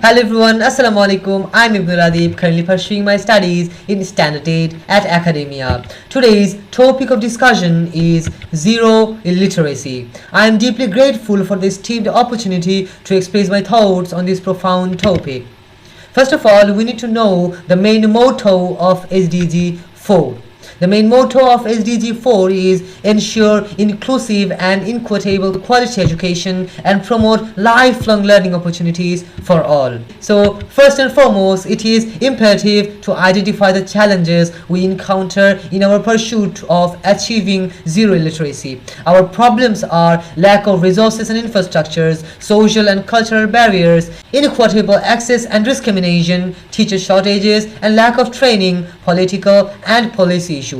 Hello everyone, Assalamu alaikum. I'm Ibn Radib, currently pursuing my studies in Standard 8 at Academia. Today's topic of discussion is zero illiteracy. I am deeply grateful for this esteemed opportunity to express my thoughts on this profound topic. First of all, we need to know the main motto of SDG 4. The main motto of SDG 4 is ensure inclusive and equitable quality education and promote lifelong learning opportunities for all. So first and foremost, it is imperative to identify the challenges we encounter in our pursuit of achieving zero illiteracy. Our problems are lack of resources and infrastructures, social and cultural barriers, inequitable access and discrimination, teacher shortages, and lack of training, political and policy issues.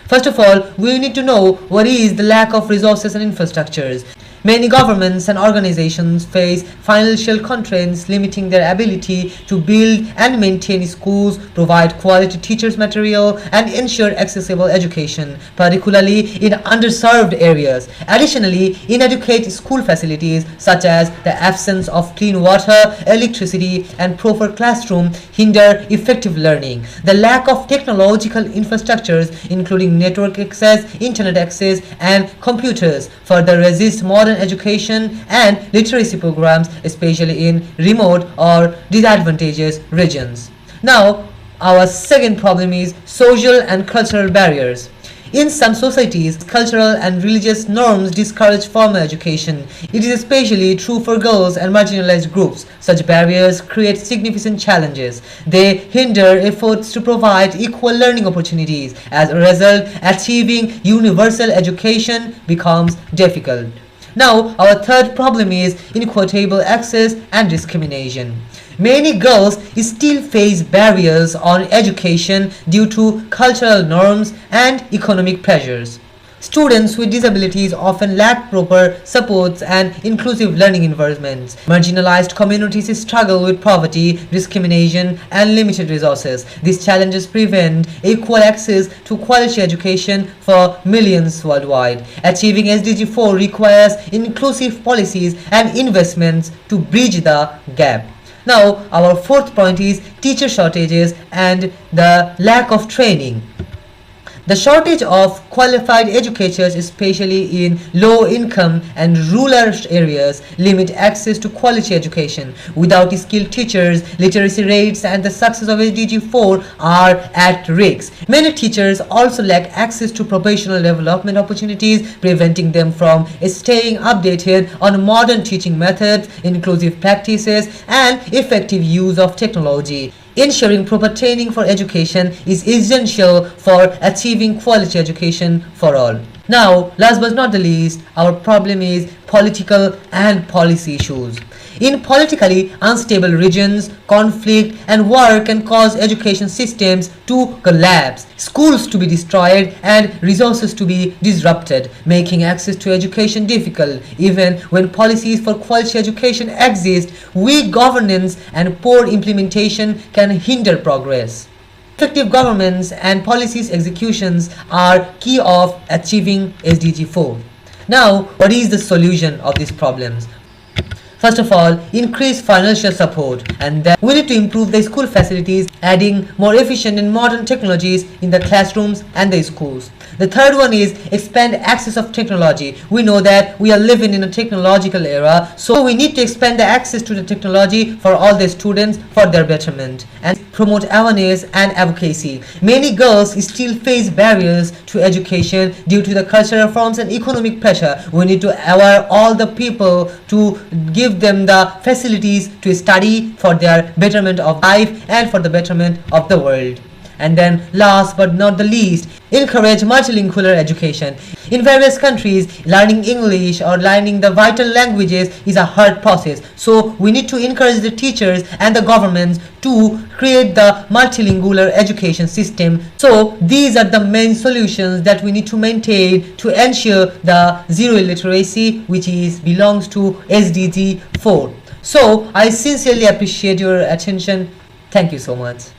First of all, we need to know what is the lack of resources and infrastructures. Many governments and organizations face financial constraints limiting their ability to build and maintain schools, provide quality teachers' material, and ensure accessible education, particularly in underserved areas. Additionally, inadequate school facilities such as the absence of clean water, electricity, and proper classroom hinder effective learning. The lack of technological infrastructures, including network access, internet access, and computers, further resist modern education and literacy programs, especially in remote or disadvantaged regions. Now, our second problem is social and cultural barriers. In some societies, cultural and religious norms discourage formal education. It is especially true for girls and marginalized groups. Such barriers create significant challenges. They hinder efforts to provide equal learning opportunities. As a result, achieving universal education becomes difficult. Now, our third problem is inequitable access and discrimination. Many girls still face barriers on education due to cultural norms and economic pressures. Students with disabilities often lack proper supports and inclusive learning environments. Marginalized communities struggle with poverty, discrimination, and limited resources. These challenges prevent equal access to quality education for millions worldwide. Achieving SDG 4 requires inclusive policies and investments to bridge the gap. Now, our fourth point is teacher shortages and the lack of training. The shortage of qualified educators, especially in low-income and rural areas, limit access to quality education. Without skilled teachers, literacy rates and the success of SDG 4 are at risk. Many teachers also lack access to professional development opportunities, preventing them from staying updated on modern teaching methods, inclusive practices, and effective use of technology. Ensuring proper training for education is essential for achieving quality education for all. Now, last but not the least, our problem is political and policy issues. In politically unstable regions, conflict and war can cause education systems to collapse, schools to be destroyed, and resources to be disrupted, making access to education difficult. Even when policies for quality education exist, weak governance and poor implementation can hinder progress. Effective governments and policies executions are key of achieving SDG 4. Now, what is the solution of these problems? First of all, increase financial support, and then we need to improve the school facilities, adding more efficient and modern technologies in the classrooms and the schools. The third one is expand access of technology. We know that we are living in a technological era, so we need to expand the access to the technology for all the students for their betterment and promote awareness and advocacy. Many girls still face barriers to education due to the cultural reforms and economic pressure. We need to aware all the people to give them the facilities to study for their betterment of life and for the betterment of the world. And then last but not the least, encourage multilingual education. In various countries, learning English or learning the vital languages is a hard process. So we need to encourage the teachers and the governments to create the multilingual education system. So these are the main solutions that we need to maintain to ensure the zero illiteracy, which belongs to SDG 4. So I sincerely appreciate your attention. Thank you so much.